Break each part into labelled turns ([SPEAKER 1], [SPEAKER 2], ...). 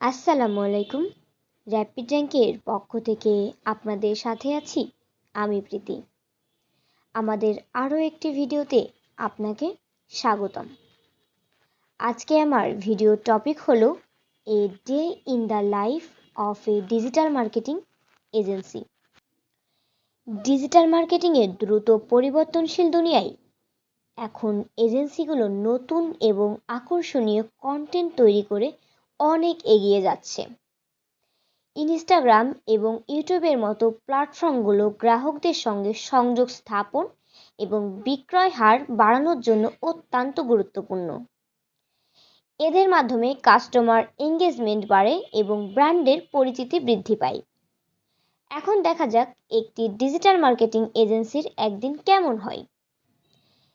[SPEAKER 1] আসসালামু আলাইকুম। র্যাপিড র্যাঙ্কের পক্ষ থেকে আপনাদের সাথে আছি আমি প্রীতি। আমাদের আরও একটি ভিডিওতে আপনাকে স্বাগতম। আজকে আমার ভিডিও টপিক হলো a day in the life of A digital marketing agency. Digital মার্কেটিংয়ের দ্রুত পরিবর্তনশীল দুনিয়ায় এখন এজেন্সিগুলো নতুন এবং আকর্ষণীয় কন্টেন্ট তৈরি করে অনেক এগিয়ে যাচ্ছে। ইনস্টাগ্রাম এবং ইউটিউবের মতো প্ল্যাটফর্মগুলো গ্রাহকদের সঙ্গে সংযোগ স্থাপন এবং বিক্রয় হার বাড়ানোর জন্য অত্যন্ত গুরুত্বপূর্ণ। এদের মাধ্যমে কাস্টমার এঙ্গেজমেন্ট বাড়ে এবং ব্র্যান্ডের পরিচিতি বৃদ্ধি পায়। এখন দেখা যাক একটি ডিজিটাল মার্কেটিং এজেন্সির একদিন কেমন হয়,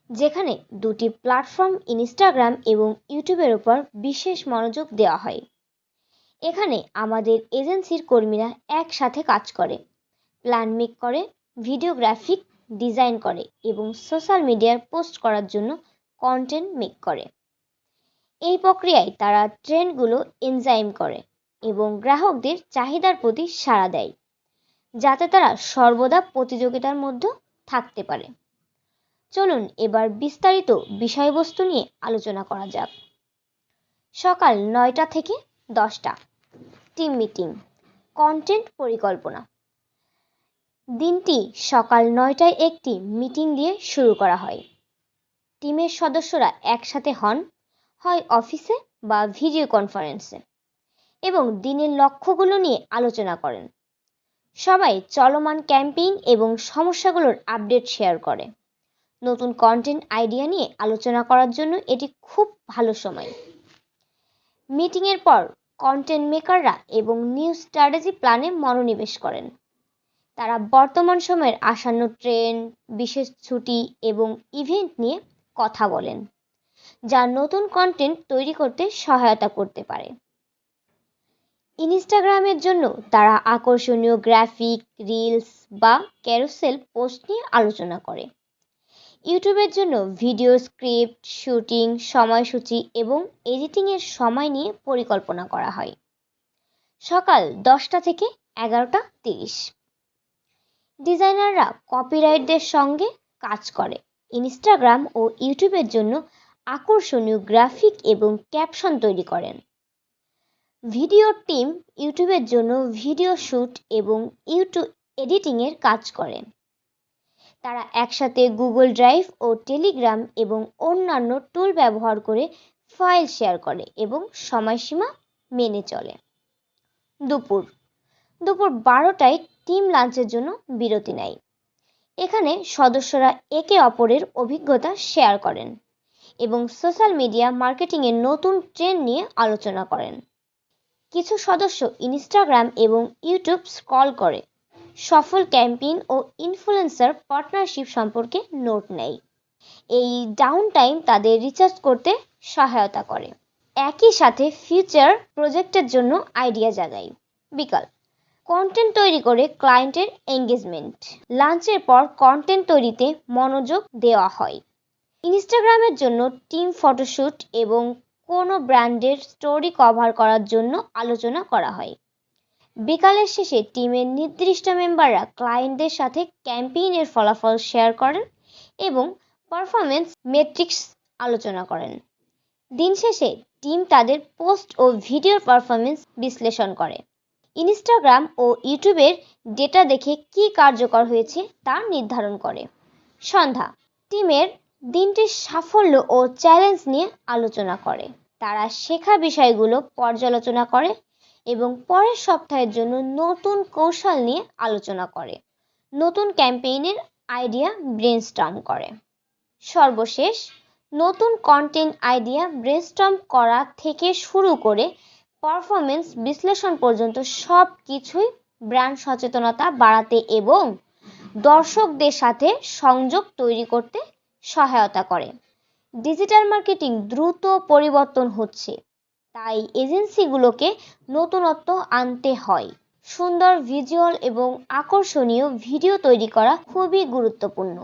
[SPEAKER 1] যেখানে দুটি প্ল্যাটফর্ম ইনস্টাগ্রাম এবং ইউটিউবের উপর বিশেষ মনোযোগ দেওয়া হয়। এখানে আমাদের এজেন্সির কর্মীরা একসাথে কাজ করে, প্ল্যান মেক করে, ভিডিওগ্রাফিক ডিজাইন করে এবং সোশ্যাল মিডিয়ায় পোস্ট করার জন্য কন্টেন্ট মেক করে। এই প্রক্রিয়ায় তারা ট্রেন্ডগুলো এনজাইম করে এবং গ্রাহকদের চাহিদার প্রতি সাড়া দেয়, যাতে তারা সর্বদা প্রতিযোগিতার মধ্যে থাকতে পারে। চলুন এবার বিস্তারিত বিষয়বস্তু নিয়ে আলোচনা করা যাক। সকাল 9টা থেকে 10টা টিম মিটিং, কন্টেন্ট পরিকল্পনা। দিনটি সকাল 9টায় একটি মিটিং দিয়ে শুরু করা হয়। টিমের সদস্যরা একসাথে হন, হয় অফিসে বা ভিডিও কনফারেন্সে, এবং দিনের লক্ষ্যগুলো নিয়ে আলোচনা করেন। সবাই চলমান ক্যাম্পেইন এবং সমস্যাগুলোর আপডেট শেয়ার করে। নতুন কন্টেন্ট আইডিয়া নিয়ে আলোচনা করার জন্য এটি খুব ভালো সময়। মিটিংয়ের পর কন্টেন্ট মেকাররা এবং নিউ স্ট্র্যাটেজি প্ল্যানে মনোনিবেশ করেন। তারা বর্তমান সময়ের আসন্ন ট্রেন্ড, বিশেষ ছুটি এবং ইভেন্ট নিয়ে কথা বলেন, যা নতুন কন্টেন্ট তৈরি করতে সহায়তা করতে পারে। ইনস্টাগ্রামের জন্য তারা আকর্ষণীয় গ্রাফিক, রিলস বা ক্যারুসেল পোস্ট নিয়ে আলোচনা করে। ইউটিউবের জন্য ভিডিও স্ক্রিপ্ট, শুটিং, সময়সূচি এবং এডিটিংয়ের সময় নিয়ে পরিকল্পনা করা হয়। সকাল 10টা থেকে 11টা 30। ডিজাইনাররা কপিরাইটদের সঙ্গে কাজ করে ইনস্টাগ্রাম ও ইউটিউবের জন্য আকর্ষণীয় গ্রাফিক এবং ক্যাপশন তৈরি করেন। ভিডিও টিম ইউটিউবের জন্য ভিডিও শুট এবং ইউটিউব এডিটিংয়ের কাজ করে। তারা একসাথে গুগল ড্রাইভ ও টেলিগ্রাম এবং অন্যান্য টুল ব্যবহার করে ফাইল শেয়ার করে এবং সময়সীমা মেনে চলে। দুপুর 12টায় টিম লাঞ্চের জন্য বিরতি নেয়। এখানে সদস্যরা একে অপরের অভিজ্ঞতা শেয়ার করেন এবং সোশ্যাল মিডিয়া মার্কেটিংয়ের নতুন ট্রেন্ড নিয়ে আলোচনা করেন। কিছু সদস্য ইনস্টাগ্রাম এবং ইউটিউব স্ক্রল করে সফল ক্যাম্পেইন ও ইনফ্লুয়েন্সার পার্টনারশিপ সম্পর্কে নোট নেয়। এই ডাউন টাইম তাদের রিচার্জ করতে সহায়তা করে, একই সাথে ফিউচার প্রজেক্টের জন্য আইডিয়া জাগায়। বিকাল কন্টেন্ট তৈরি করে ক্লায়েন্টের এঙ্গেজমেন্ট। লাঞ্চের পর কন্টেন্ট তৈরিতে মনোযোগ দেওয়া হয়। ইনস্টাগ্রামের জন্য টিম ফটোশুট এবং কোনো ব্র্যান্ডের স্টোরি কভার করার জন্য আলোচনা করা হয়। বিকালের শেষে টিমের নির্দিষ্ট মেম্বাররা ক্লায়েন্টদের সাথে ক্যাম্পেইনের ফলাফল শেয়ার করেন এবং পারফরমেন্স মেট্রিক্স আলোচনা করেন। দিন শেষে টিম তাদের পোস্ট ও ভিডিওর পারফরমেন্স বিশ্লেষণ করে। ইনস্টাগ্রাম ও ইউটিউবের ডেটা দেখে কি কার্যকর হয়েছে তা নির্ধারণ করে। সন্ধ্যা টিমের দিনটির সাফল্য ও চ্যালেঞ্জ নিয়ে আলোচনা করে। তারা শেখা বিষয়গুলো পর্যালোচনা করে এবং পরের সপ্তাহের জন্য নতুন কৌশল নিয়ে আলোচনা করে। নতুন ক্যাম্পেইনের আইডিয়া ব্রেনস্টর্ম করে। সর্বশেষ নতুন কন্টেন্ট আইডিয়া ব্রেনস্টর্ম করা থেকে শুরু করে পারফরমেন্স বিশ্লেষণ পর্যন্ত সব কিছুই ব্র্যান্ড সচেতনতা বাড়াতে এবং দর্শকদের সাথে সংযোগ তৈরি করতে সহায়তা করে। ডিজিটাল মার্কেটিং দ্রুত পরিবর্তন হচ্ছে, তাই এজেন্সিগুলোকে নতুনত্ব আনতে হয়। সুন্দর ভিজুয়াল এবং আকর্ষণীয় ভিডিও তৈরি করা খুবই গুরুত্বপূর্ণ।